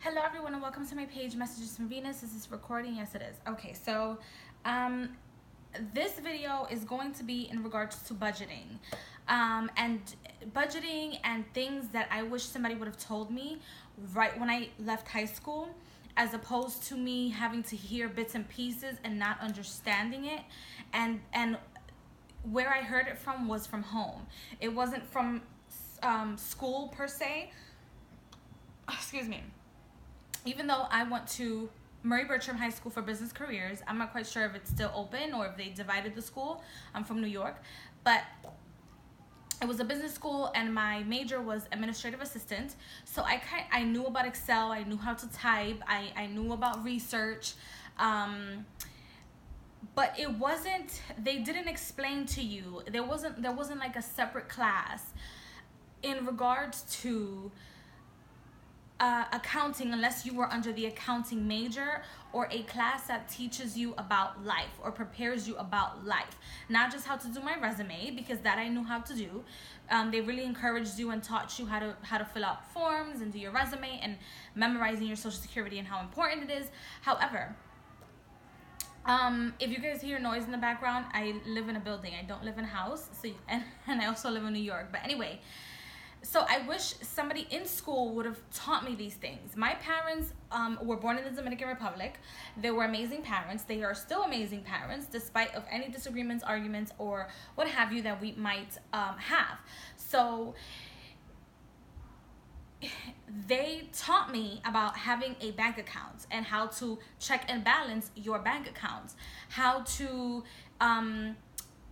Hello everyone and welcome to my page, Messages from Venus. Is this recording? Yes it is. Okay, so this video is going to be in regards to budgeting. And budgeting and things that I wish somebody would have told me right when I left high school, as opposed to me having to hear bits and pieces and not understanding it. And where I heard it from was from home. It wasn't from school per se. Excuse me. Even though I went to Murray Bertram High School for Business Careers, I'm not quite sure if it's still open or if they divided the school. I'm from New York, but it was a business school and my major was administrative assistant. So I knew about Excel, I knew how to type, I knew about research, but it wasn't, they didn't explain to you, there wasn't like a separate class in regards to accounting, unless you were under the accounting major, or a class that teaches you about life or prepares you about life. Not just how to do my resume, because that I knew how to do. They really encouraged you and taught you how to fill out forms and do your resume and memorizing your social security and how important it is. However, if you guys hear noise in the background, I live in a building. I don't live in a house. So and I also live in New York. But anyway, so I wish somebody in school would have taught me these things. My parents were born in the Dominican Republic. They were amazing parents. They are still amazing parents, despite of any disagreements, arguments, or what have you that we might have. So they taught me about having a bank account and how to check and balance your bank accounts, how to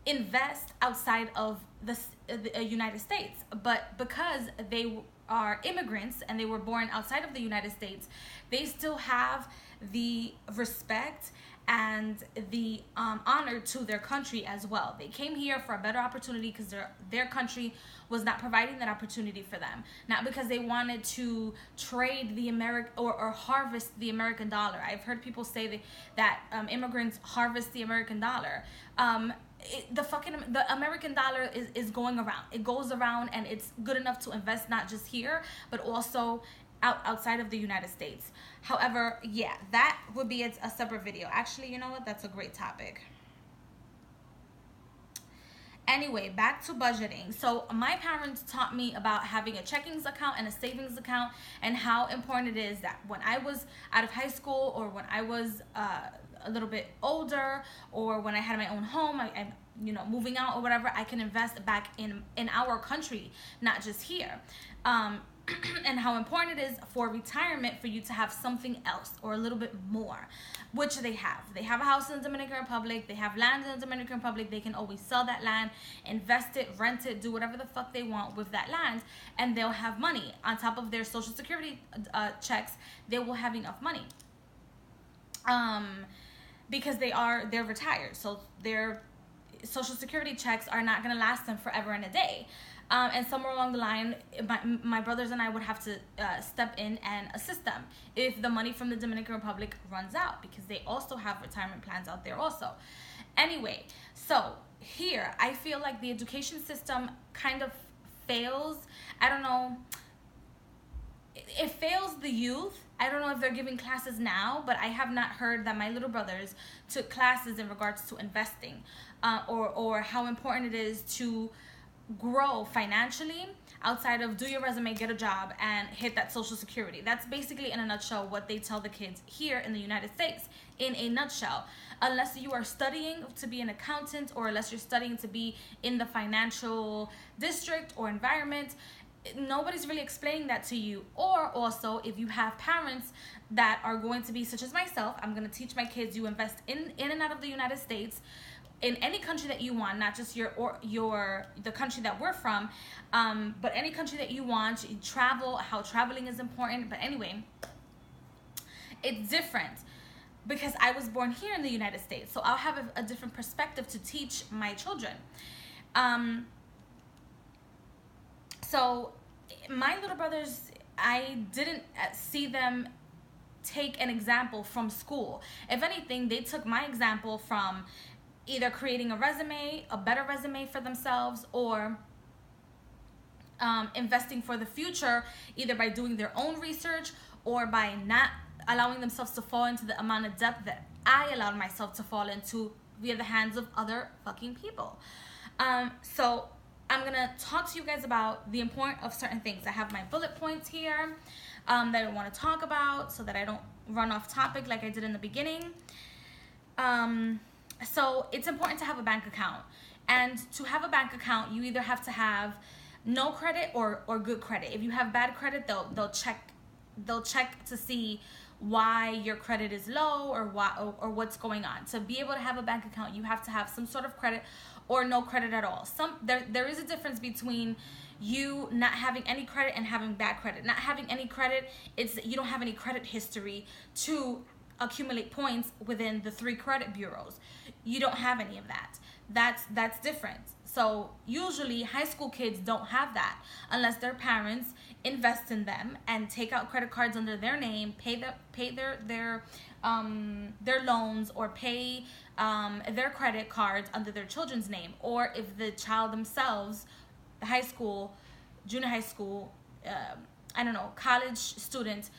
invest outside of the United States. But because they are immigrants and they were born outside of the United States, they still have the respect and the honor to their country as well. They came here for a better opportunity because their country was not providing that opportunity for them. Not because they wanted to trade the or harvest the American dollar. I've heard people say that immigrants harvest the American dollar. The American dollar is going around. It goes around, and it's good enough to invest not just here, but also outside of the United States. However, yeah, that would be a separate video. Actually, you know what? That's a great topic. Anyway, back to budgeting. So my parents taught me about having a checkings account and a savings account, and how important it is that when I was out of high school, or when I was a little bit older, or when I had my own home, and moving out or whatever, I can invest back in our country, not just here. And how important it is for retirement for you to have something else or a little bit more, which they have. They have a house in the Dominican Republic. They have land in the Dominican Republic. They can always sell that land, invest it, rent it, do whatever the fuck they want with that land, and they'll have money. On top of their social security checks, they will have enough money. Because they're retired, so their social security checks are not going to last them forever and a day. And somewhere along the line, my brothers and I would have to step in and assist them if the money from the Dominican Republic runs out, because they also have retirement plans out there also. Anyway, so here, I feel like the education system kind of fails. I don't know. It fails the youth. I don't know if they're giving classes now, but I have not heard that my little brothers took classes in regards to investing, or how important it is to grow financially outside of do your resume, get a job, and hit that social security. That's basically, in a nutshell, what they tell the kids here in the United States, in a nutshell. Unless you are studying to be an accountant, or unless you're studying to be in the financial district or environment, nobody's really explaining that to you. Or also, if you have parents that are going to be, such as myself, I'm going to teach my kids, you invest in and out of the United States, in any country that you want, not just the country that we're from, but any country that you want. You travel, how traveling is important. But anyway, it's different because I was born here in the United States, so I'll have a different perspective to teach my children. So my little brothers, I didn't see them take an example from school. If anything, they took my example from either creating a resume, a better resume for themselves, or investing for the future, either by doing their own research or by not allowing themselves to fall into the amount of debt that I allowed myself to fall into via the hands of other fucking people. So I'm gonna talk to you guys about the importance of certain things. I have my bullet points here that I want to talk about so that I don't run off topic like I did in the beginning. So it's important to have a bank account. And to have a bank account, you either have to have no credit or good credit. If you have bad credit, they'll check to see why your credit is low or what's going on. To be able to have a bank account, you have to have some sort of credit or no credit at all. There is a difference between you not having any credit and having bad credit. Not having any credit, it's you don't have any credit history to accumulate points within the 3 credit bureaus. You don't have any of that. That's different. So usually high school kids don't have that unless their parents invest in them and take out credit cards under their name, pay their loans, or pay their credit cards under their children's name, or if the child themselves, the high school, junior high school, college student,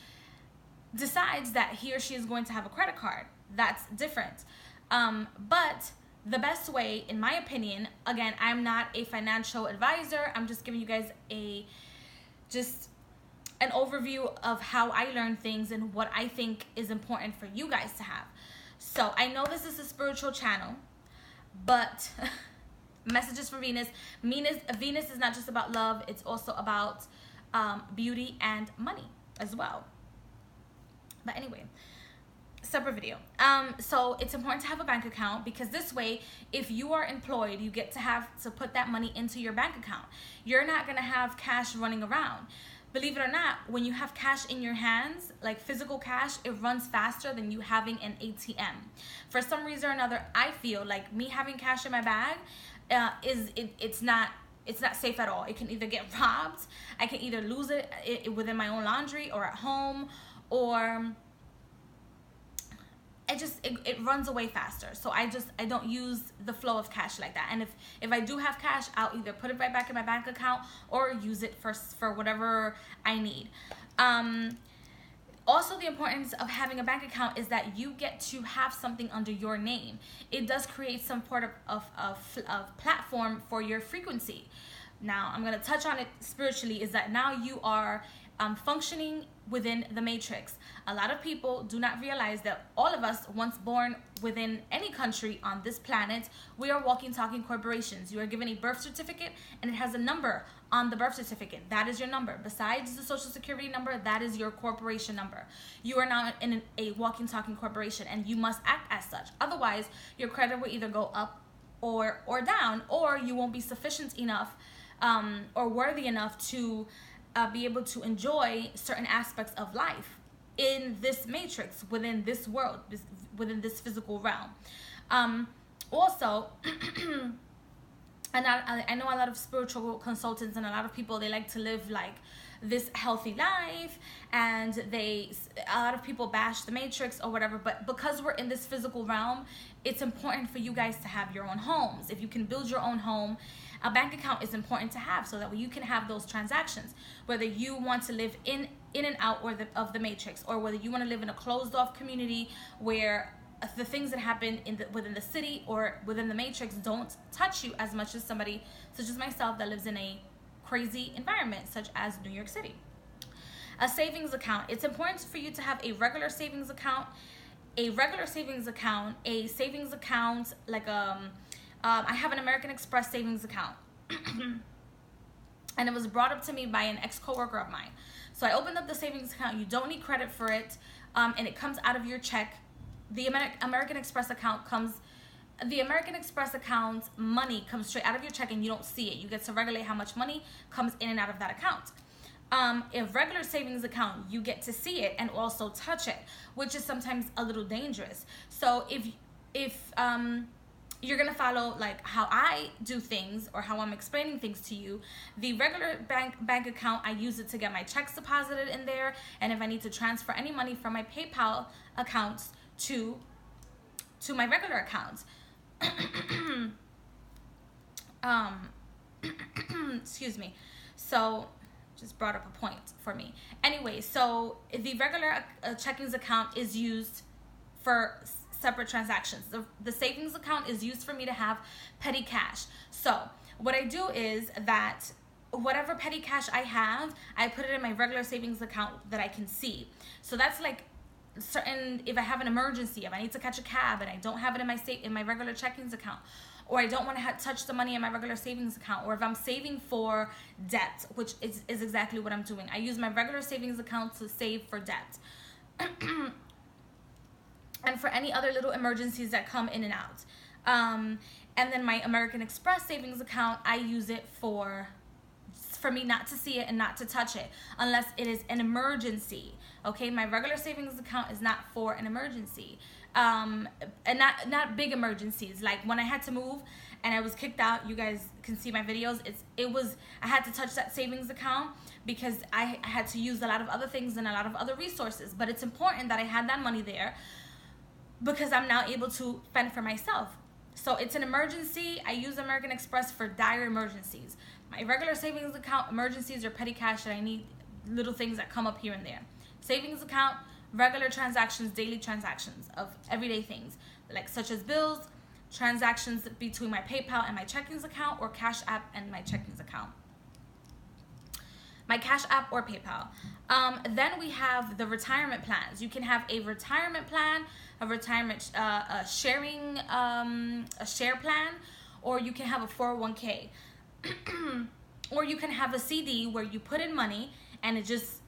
decides that he or she is going to have a credit card. That's different. But the best way, in my opinion, again, I'm not a financial advisor. I'm just giving you guys just an overview of how I learn things and what I think is important for you guys to have. So I know this is a spiritual channel, but messages for Venus. Venus is not just about love. It's also about beauty and money as well. But anyway, separate video. So it's important to have a bank account, because this way, if you are employed, you get to have to put that money into your bank account. You're not gonna have cash running around. Believe it or not, when you have cash in your hands, like physical cash, it runs faster than you having an ATM. For some reason or another, I feel like me having cash in my bag it's not safe at all. It can either get robbed, I can either lose it within my own laundry or at home, or it runs away faster. So I don't use the flow of cash like that. And if I do have cash, I'll either put it right back in my bank account or use it for whatever I need. Also, the importance of having a bank account is that you get to have something under your name. It does create some sort of platform for your frequency. Now, I'm going to touch on it spiritually, is that now you are functioning within the matrix. A lot of people do not realize that all of us, once born within any country on this planet, we are walking, talking corporations. You are given a birth certificate and it has a number on the birth certificate. That is your number. Besides the social security number, that is your corporation number. You are now in a walking, talking corporation, and you must act as such. Otherwise, your credit will either go up or down, or you won't be sufficient enough or worthy enough to be able to enjoy certain aspects of life in this matrix, within this world, within this physical realm. Also, and I know a lot of spiritual consultants and a lot of people, they like to live like this healthy life, and a lot of people bash the matrix or whatever, but because we're in this physical realm, it's important for you guys to have your own homes. If you can build your own home, a bank account is important to have, so that you can have those transactions, whether you want to live in and out of the matrix, or whether you want to live in a closed off community where the things that happen within the city or within the matrix don't touch you as much as somebody such as myself that lives in a crazy environment such as New York City. A savings account. It's important for you to have a regular savings account, like I have an American Express savings account. And it was brought up to me by an ex-coworker of mine. So I opened up the savings account. You don't need credit for it, and it comes out of your check. The American Express account money comes straight out of your check, and you don't see it. You get to regulate how much money comes in and out of that account. A regular savings account, you get to see it and also touch it, which is sometimes a little dangerous. So if you're gonna follow like how I do things or how I'm explaining things to you, the regular bank account, I use it to get my checks deposited in there, and if I need to transfer any money from my PayPal accounts to my regular accounts. Excuse me. So just brought up a point for me. Anyway, so the regular checkings account is used for separate transactions. The savings account is used for me to have petty cash. So what I do is that whatever petty cash I have, I put it in my regular savings account that I can see. So that's like certain, if I have an emergency, if I need to catch a cab and I don't have it in my regular checkings account, or I don't want to touch the money in my regular savings account, or if I'm saving for debt, which is exactly what I'm doing. I use my regular savings account to save for debt. And for any other little emergencies that come in and out. And then my American Express savings account, I use it for me not to see it and not to touch it unless it is an emergency. Okay, my regular savings account is not for an emergency. And not big emergencies. Like when I had to move and I was kicked out, you guys can see my videos. I had to touch that savings account because I had to use a lot of other things and a lot of other resources. But it's important that I had that money there because I'm now able to fend for myself. So it's an emergency. I use American Express for dire emergencies. My regular savings account, emergencies or petty cash that I need, little things that come up here and there. Savings account, regular transactions, daily transactions of everyday things, like such as bills, transactions between my PayPal and my checkings account, or Cash App and my checkings account. My Cash App or PayPal. Then we have the retirement plans. You can have a retirement plan, a retirement a share plan, or you can have a 401k. Or you can have a CD where you put in money and it just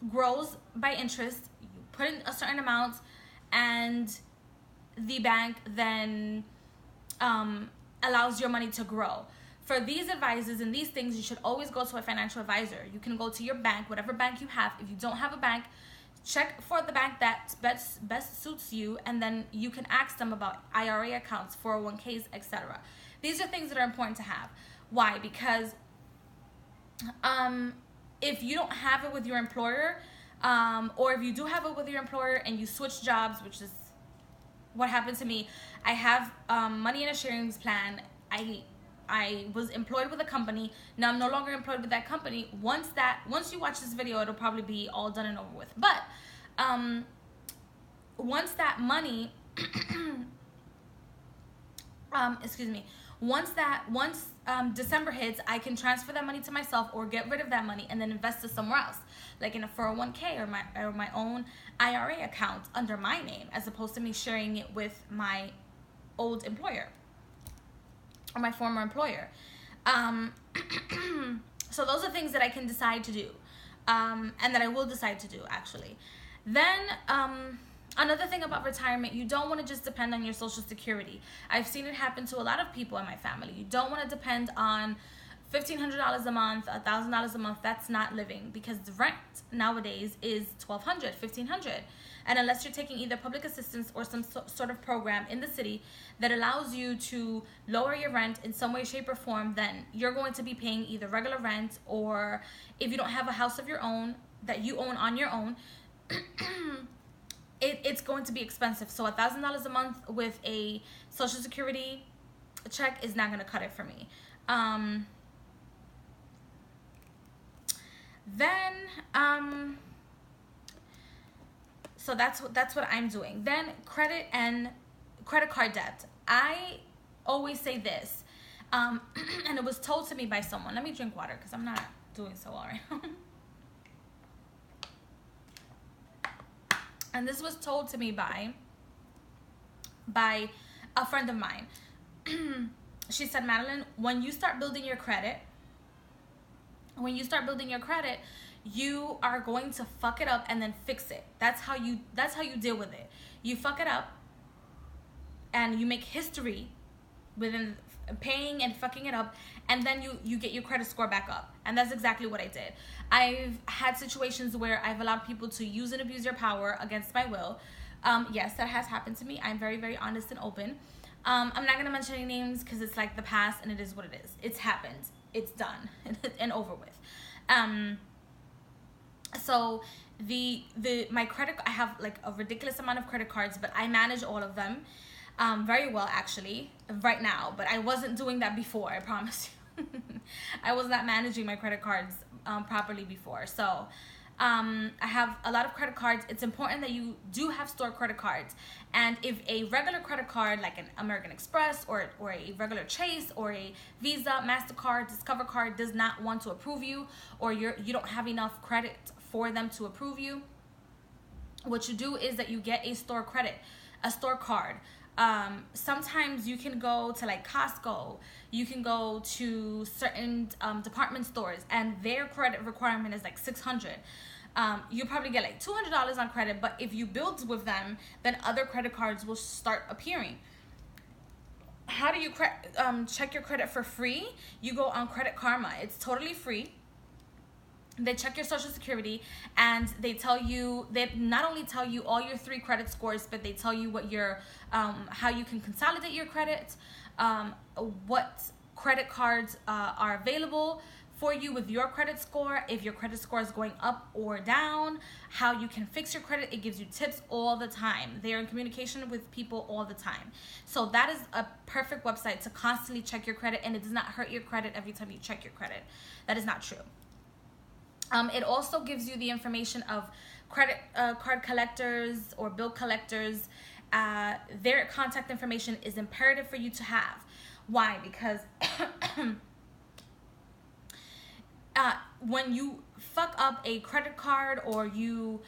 grows by interest. You put in a certain amount and the bank then allows your money to grow. For these advices and these things, you should always go to a financial advisor. You can go to your bank, whatever bank you have. If you don't have a bank, check for the bank that best suits you, and then you can ask them about IRA accounts, 401ks, etc. These are things that are important to have. Why? Because if you don't have it with your employer, or if you do have it with your employer and you switch jobs, which is what happened to me, I have money in a sharings plan. I was employed with a company. Now I'm no longer employed with that company. Once you watch this video, it'll probably be all done and over with. But once that money, once December hits, I can transfer that money to myself or get rid of that money and then invest it somewhere else, like in a 401k or my own IRA account under my name, as opposed to me sharing it with my old employer or my former employer. So those are things that I can decide to do, and that I will decide to do, actually. Then another thing about retirement, you don't want to just depend on your Social Security. I've seen it happen to a lot of people in my family. You don't want to depend on $1,500 a month, $1,000 a month. That's not living, because the rent nowadays is $1,200, $1,500. And unless you're taking either public assistance or some sort of program in the city that allows you to lower your rent in some way, shape, or form, then you're going to be paying either regular rent, or if you don't have a house of your own that you own on your own, it's going to be expensive. So $1,000 a month with a Social Security check is not going to cut it for me. So that's what I'm doing. Then credit card debt. I always say this, and it was told to me by someone. Let me drink water because I'm not doing so well right now. And this was told to me by a friend of mine. She said, Madeline, when you start building your credit, you are going to fuck it up and then fix it. That's how you deal with it. You fuck it up and you make history within paying and fucking it up, and then you get your credit score back up. And that's exactly what I did. I've had situations where I've allowed people to use and abuse their power against my will. Yes, that has happened to me. I'm very, very honest and open. I'm not going to mention any names because it's like the past and it is what it is. It's happened. It's done and over with. So my credit, I have like a ridiculous amount of credit cards, but I manage all of them very well, actually, right now. But I wasn't doing that before, I promise you. I was not managing my credit cards properly before. So I have a lot of credit cards. It's important that you do have store credit cards. And if a regular credit card like an American Express or a regular Chase or a Visa, MasterCard, Discover card does not want to approve you, or you don't have enough credit for them to approve you, what you do is that you get a store card. Sometimes you can go to like Costco, you can go to certain department stores, and their credit requirement is like $600. You probably get like $200 on credit, but if you build with them, then other credit cards will start appearing. How do you check your credit for free? You go on Credit Karma. It's totally free. They check your social security, and they not only tell you all your 3 credit scores, but they tell you what your how you can consolidate your credit, what credit cards are available for you with your credit score, if your credit score is going up or down, how you can fix your credit. It gives you tips all the time. They are in communication with people all the time. So that is a perfect website to constantly check your credit, and it does not hurt your credit every time you check your credit. That is not true. It also gives you the information of credit card collectors or bill collectors. Their contact information is imperative for you to have. Why? Because when you fuck up a credit card or you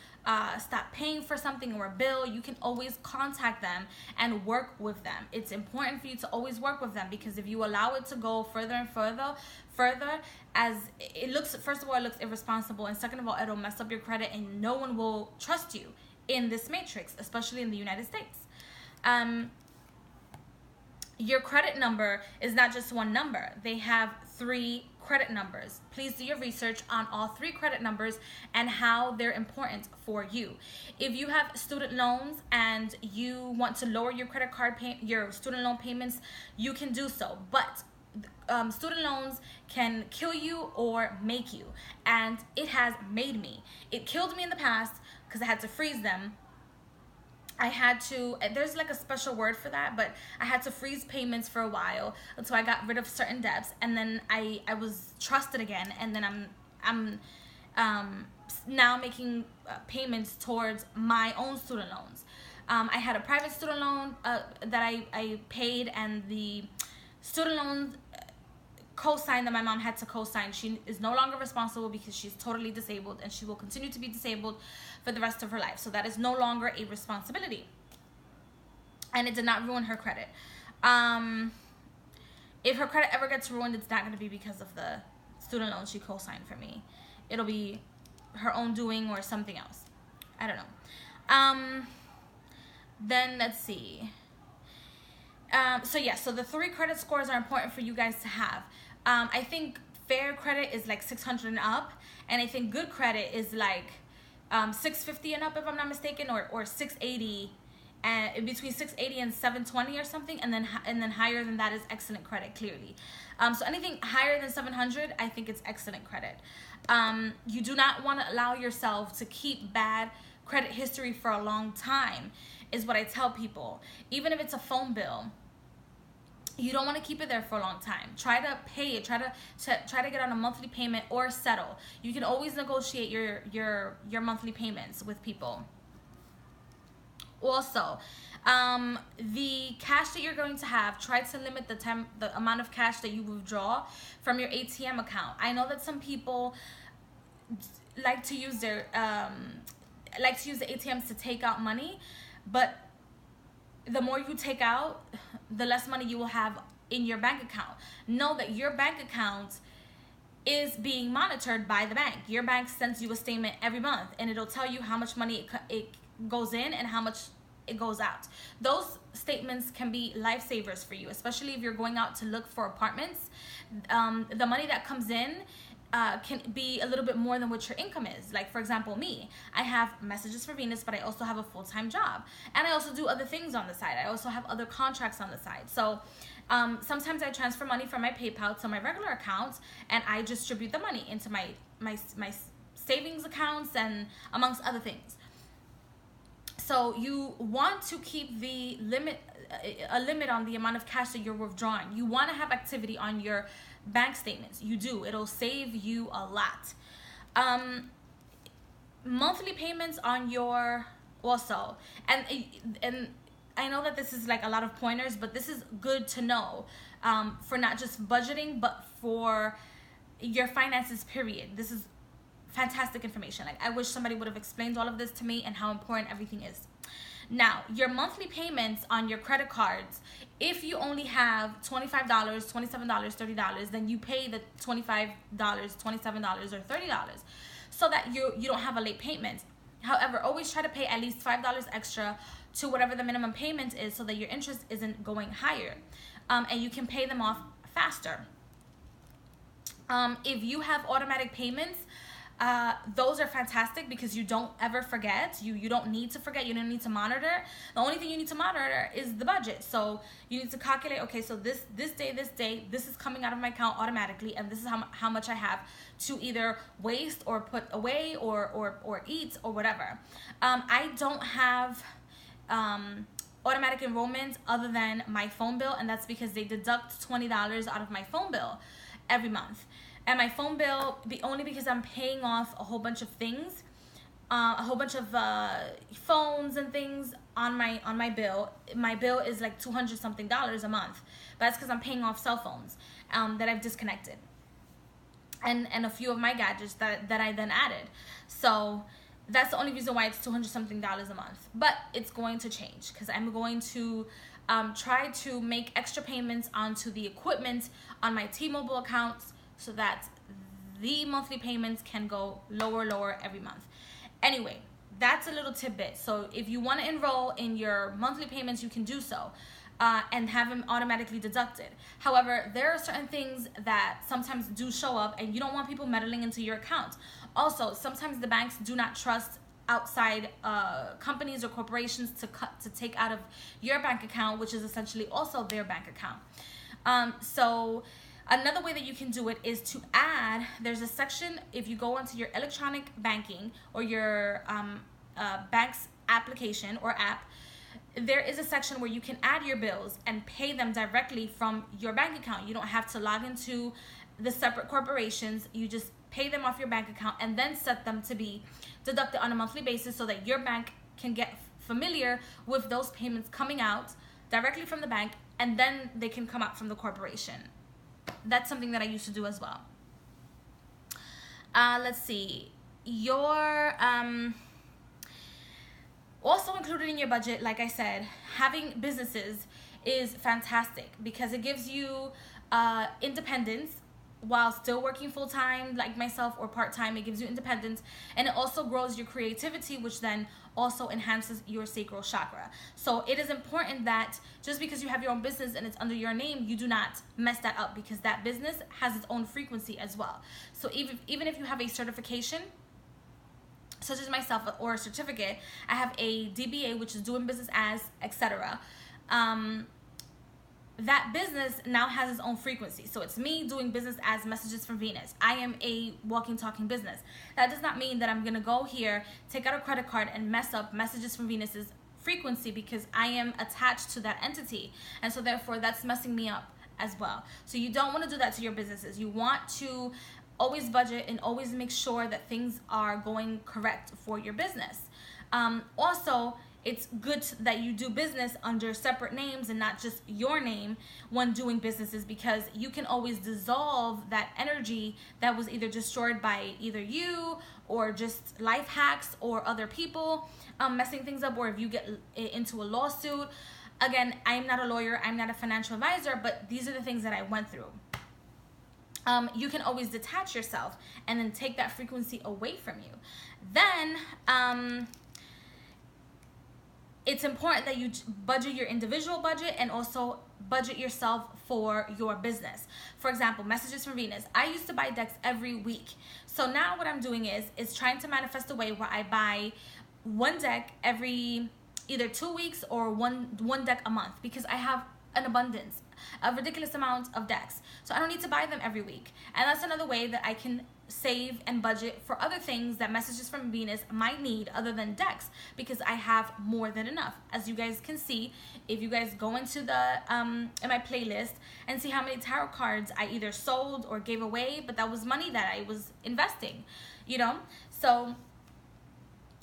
stop paying for something or a bill, you can always contact them and work with them. It's important for you to always work with them, because if you allow it to go further and further, as it looks, first of all, it looks irresponsible, and second of all, it'll mess up your credit, and no one will trust you in this matrix, especially in the United States. Your credit number is not just one number. They have 3 credit numbers. Please do your research on all 3 credit numbers and how they're important for you. If you have student loans and you want to lower your credit card your student loan payments, you can do so. But student loans can kill you or make you, and it has made me. It killed me in the past because I had to freeze them. I had to, there's like a special word for that, but I had to freeze payments for a while until I got rid of certain debts, and then I was trusted again, and then I'm now making payments towards my own student loans. I had a private student loan that I paid, and the student loan co-sign that my mom had to co-sign, she is no longer responsible because she's totally disabled, and she will continue to be disabled for the rest of her life. So that is no longer a responsibility, and it did not ruin her credit. If her credit ever gets ruined, it's not going to be because of the student loan she co-signed for me. It'll be her own doing or something else. I don't know. Then let's see. So the 3 credit scores are important for you guys to have. I think fair credit is like 600 and up, and I think good credit is like 650 and up, if I'm not mistaken, or 680, and between 680 and 720 or something, and then higher than that is excellent credit, clearly. So anything higher than 700, I think it's excellent credit. You do not want to allow yourself to keep bad credit history for a long time, is what I tell people. Even if it's a phone bill, you don't want to keep it there for a long time. Try to pay it. Try to get on a monthly payment or settle. You can always negotiate your monthly payments with people. Also, the cash that you're going to have, try to limit the amount of cash that you withdraw from your ATM account. I know that some people like to use the ATMs to take out money, but the more you take out, the less money you will have in your bank account. Know that your bank account is being monitored by the bank. Your bank sends you a statement every month, and it'll tell you how much money it goes in and how much it goes out. Those statements can be lifesavers for you, especially if you're going out to look for apartments. The money that comes in can be a little bit more than what your income is. Like, for example, me, I have Messages for Venus, but I also have a full-time job, and I also do other things on the side. I also have other contracts on the side. So sometimes I transfer money from my PayPal to my regular accounts, and I distribute the money into my savings accounts and amongst other things. So you want to keep a limit on the amount of cash that you're withdrawing. You want to have activity on your bank statements. You do. It'll save you a lot. Monthly payments on your also, and I know that this is like a lot of pointers, but this is good to know, for not just budgeting, but for your finances, period. This is fantastic information. Like, I wish somebody would have explained all of this to me and how important everything is. Now, your monthly payments on your credit cards, if you only have $25, $27, $30, then you pay the $25, $27, or $30 so that you don't have a late payment. However, always try to pay at least $5 extra to whatever the minimum payment is so that your interest isn't going higher, and you can pay them off faster. If you have automatic payments, those are fantastic because you don't ever forget. You don't need to forget. You don't need to monitor. The only thing you need to monitor is the budget. So you need to calculate, okay, so this day, this is coming out of my account automatically, and this is how much I have to either waste or put away or eat or whatever. I don't have automatic enrollment other than my phone bill, and that's because they deduct $20 out of my phone bill every month. And my phone bill, only because I'm paying off a whole bunch of things, a whole bunch of phones and things on my bill. My bill is like $200 something a month, but that's because I'm paying off cell phones that I've disconnected, and a few of my gadgets that I then added. So that's the only reason why it's $200 something a month. But it's going to change because I'm going to try to make extra payments onto the equipment on my T-Mobile accounts, so that the monthly payments can go lower every month. Anyway, that's a little tidbit. So if you want to enroll in your monthly payments, you can do so, and have them automatically deducted. However, there are certain things that sometimes do show up, and you don't want people meddling into your account. Also, sometimes the banks do not trust outside companies or corporations to take out of your bank account, which is essentially also their bank account. So another way that you can do it is to add, there's a section, if you go onto your electronic banking or your bank's application or app, there is a section where you can add your bills and pay them directly from your bank account. You don't have to log into the separate corporations. You just pay them off your bank account and then set them to be deducted on a monthly basis so that your bank can get familiar with those payments coming out directly from the bank, and then they can come out from the corporation. That's something that I used to do as well. Let's see. Your also included in your budget, like I said, having businesses is fantastic because it gives you independence while still working full-time like myself or part-time. It gives you independence, and it also grows your creativity, which then also enhances your sacral chakra. So it is important that just because you have your own business and it's under your name, you do not mess that up, because that business has its own frequency as well. So even if you have a certification such as myself, or a certificate, I have a DBA, which is doing business as, etc. That business now has its own frequency. So it's me doing business as Messages from Venus. I am a walking, talking business. That does not mean that I'm gonna go here, take out a credit card, and mess up Messages from Venus's frequency, because I am attached to that entity. And so therefore that's messing me up as well. So you don't want to do that to your businesses. You want to always budget and always make sure that things are going correct for your business. Also, it's good that you do business under separate names and not just your name when doing businesses, because you can always dissolve that energy that was either destroyed by either you or just life hacks or other people messing things up, or if you get into a lawsuit. Again, I'm not a lawyer, I'm not a financial advisor, but these are the things that I went through. You can always detach yourself and then take that frequency away from you. Then it's important that you budget your individual budget and also budget yourself for your business. For example, Messages from Venus. I used to buy decks every week. So now what I'm doing is trying to manifest a way where I buy one deck every either 2 weeks or one deck a month, because I have an abundance, a ridiculous amount of decks. So I don't need to buy them every week. And that's another way that I can save and budget for other things that Messages from Venus might need other than decks, because I have more than enough. As you guys can see, if you guys go into the in my playlist and see how many tarot cards I either sold or gave away, but that was money that I was investing, you know. So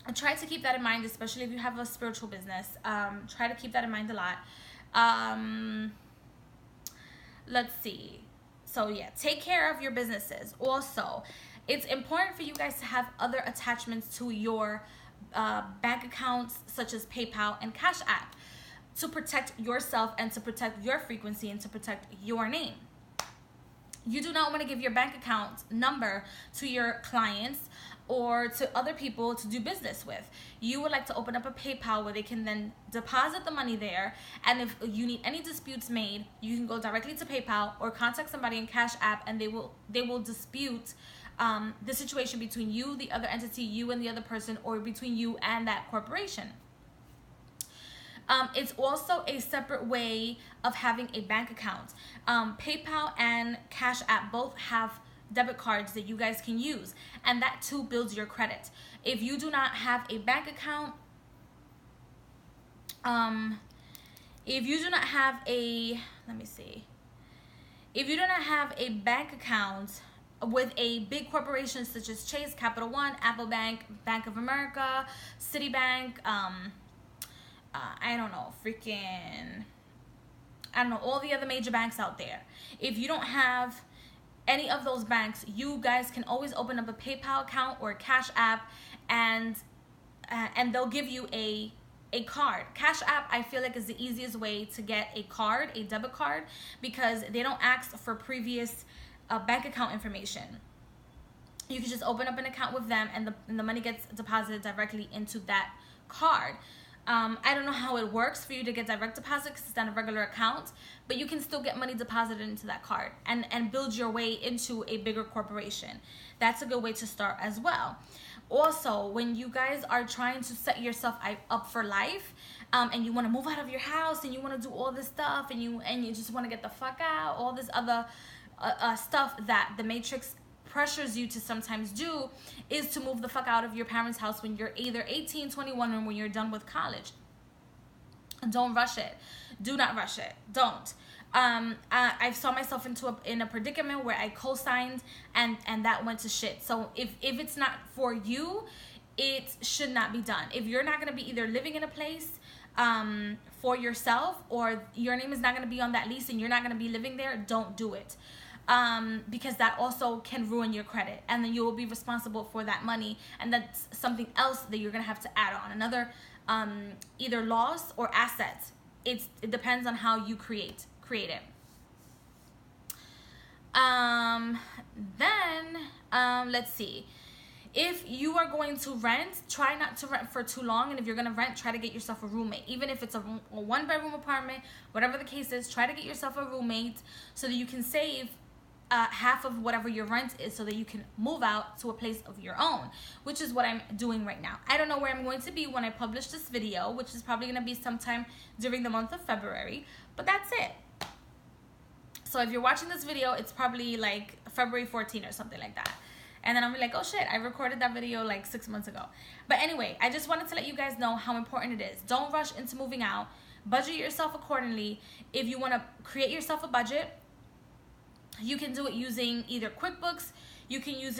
I try to keep that in mind, especially if you have a spiritual business. Try to keep that in mind a lot. Let's see. So yeah, take care of your businesses. Also, it's important for you guys to have other attachments to your bank accounts, such as PayPal and Cash App, to protect yourself and to protect your frequency and to protect your name. You do not want to give your bank account number to your clients or to other people to do business with. You would like to open up a PayPal where they can then deposit the money there, and if you need any disputes made, you can go directly to PayPal or contact somebody in Cash App, and they will dispute the situation between you, the other entity, you and the other person, or between you and that corporation. It's also a separate way of having a bank account. PayPal and Cash App both have debit cards that you guys can use, and that too builds your credit. If you do not have a bank account, if you do not have a, let me see, if you do not have a bank account with a big corporation such as Chase, Capital One, Apple Bank, Bank of America, Citibank, I don't know, all the other major banks out there. If you don't have any of those banks, you guys can always open up a PayPal account or a Cash App, and they'll give you a card. Cash App, I feel like, is the easiest way to get a card, a debit card, because they don't ask for previous bank account information. You can just open up an account with them, and the money gets deposited directly into that card. I don't know how it works for you to get direct deposit because it's not a regular account, but you can still get money deposited into that card and build your way into a bigger corporation. That's a good way to start as well. Also, when you guys are trying to set yourself up for life, and you want to move out of your house, and you want to do all this stuff, and you just want to get the fuck out, all this other stuff that the Matrix pressures you to sometimes do, is to move the fuck out of your parents' house when you're either 18, 21, or when you're done with college. Don't rush it. Do not rush it. Don't. I saw myself in a predicament where I co-signed and that went to shit. So if it's not for you, it should not be done. If you're not going to be either living in a place for yourself, or your name is not going to be on that lease and you're not going to be living there, don't do it. Because that also can ruin your credit, and then you will be responsible for that money, and that's something else that you're gonna have to add on, another either loss or assets. It depends on how you create it. Let's see. If you are going to rent, try not to rent for too long. And if you're going to rent, try to get yourself a roommate. Even if it's a one-bedroom apartment, whatever the case is, try to get yourself a roommate so that you can save half of whatever your rent is, so that you can move out to a place of your own, which is what I'm doing right now. I don't know where I'm going to be when I publish this video, which is probably going to be sometime during the month of February, but that's it. So if you're watching this video, it's probably like February 14 or something like that. And then I'm like, oh shit, I recorded that video like 6 months ago. But anyway, I just wanted to let you guys know how important it is. Don't rush into moving out. Budget yourself accordingly. If you want to create yourself a budget, you can do it using either QuickBooks. You can use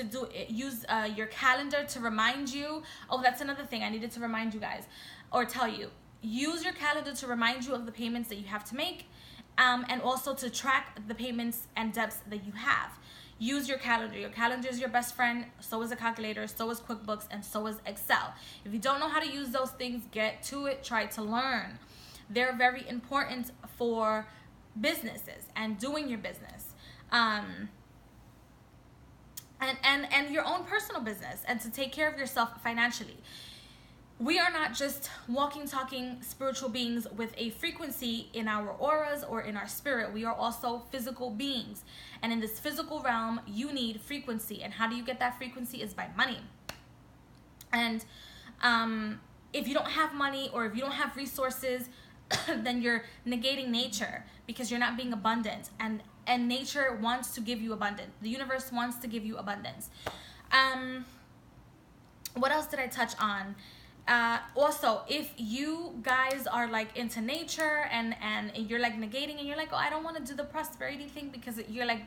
your calendar to remind you. Oh, that's another thing I needed to remind you guys or tell you. Use your calendar to remind you of the payments that you have to make, and also to track the payments and debts that you have. Use your calendar. Your calendar is your best friend. So is a calculator. So is QuickBooks. And so is Excel. If you don't know how to use those things, get to it. Try to learn. They're very important for businesses and doing your business. And your own personal business, and to take care of yourself financially. We are not just walking, talking spiritual beings with a frequency in our auras or in our spirit. We are also physical beings. And in this physical realm, you need frequency. And how do you get that frequency? Is by money. And if you don't have money, or if you don't have resources, then you're negating nature, because you're not being abundant. And and nature wants to give you abundance. The universe wants to give you abundance. What else did I touch on? Also, if you guys are like into nature and you're like negating and you're like, oh, I don't want to do the prosperity thing because you're like,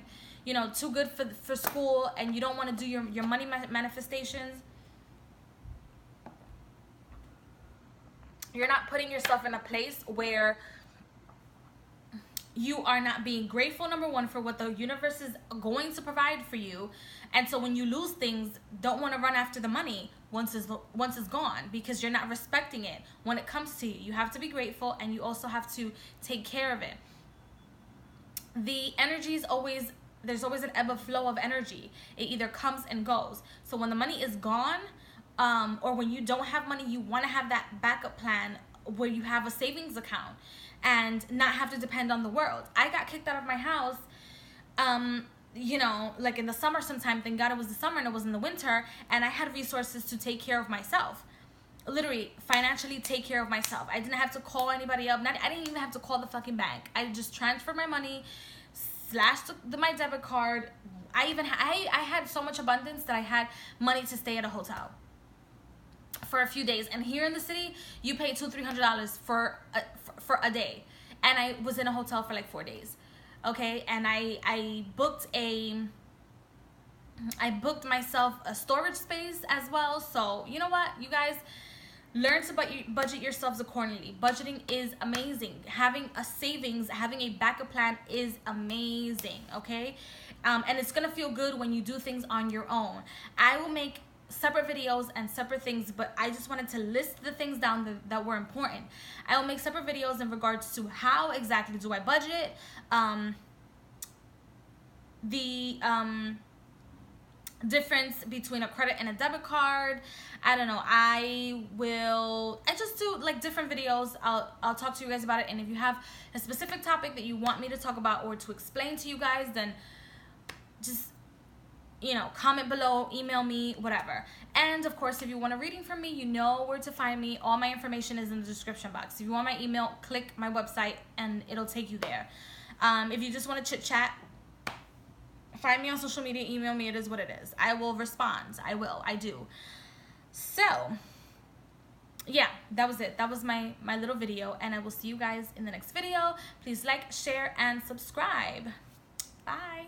you know, too good for school and you don't want to do your money manifestations, you're not putting yourself in a place where you are not being grateful, number one, for what the universe is going to provide for you. And so when you lose things, don't want to run after the money once it's gone, because you're not respecting it when it comes to you. You have to be grateful, and you also have to take care of it. The energy is always, there's always an ebb and flow of energy. It either comes and goes. So when the money is gone, or when you don't have money, you want to have that backup plan where you have a savings account and not have to depend on the world. I got kicked out of my house, you know, like in the summer sometime. Thank God it was the summer and it was in the winter, and I had resources to take care of myself. Literally, financially take care of myself. I didn't have to call anybody up. I didn't even have to call the fucking bank. I just transferred my money, slashed my debit card. I had so much abundance that I had money to stay at a hotel for a few days. And here in the city, you pay $200-300 for a day, and I was in a hotel for like 4 days. Okay, and I booked myself a storage space as well. So you know what, you guys, learn to budget yourselves accordingly. Budgeting is amazing. Having a savings, having a backup plan is amazing. Okay, and it's gonna feel good when you do things on your own. I will make separate videos and separate things, but I just wanted to list the things down that were important. I will make separate videos in regards to how exactly do I budget, the difference between a credit and a debit card. I don't know, I just do like different videos. I'll talk to you guys about it, and if you have a specific topic that you want me to talk about or to explain to you guys, then just, you know, comment below, email me, whatever. And of course, if you want a reading from me, you know where to find me. All my information is in the description box. If you want my email, click my website and it'll take you there. If you just want to chit chat, find me on social media, email me. It is what it is. I will respond. I do. So yeah, that was it. That was my little video, and I will see you guys in the next video. Please like, share, and subscribe. Bye.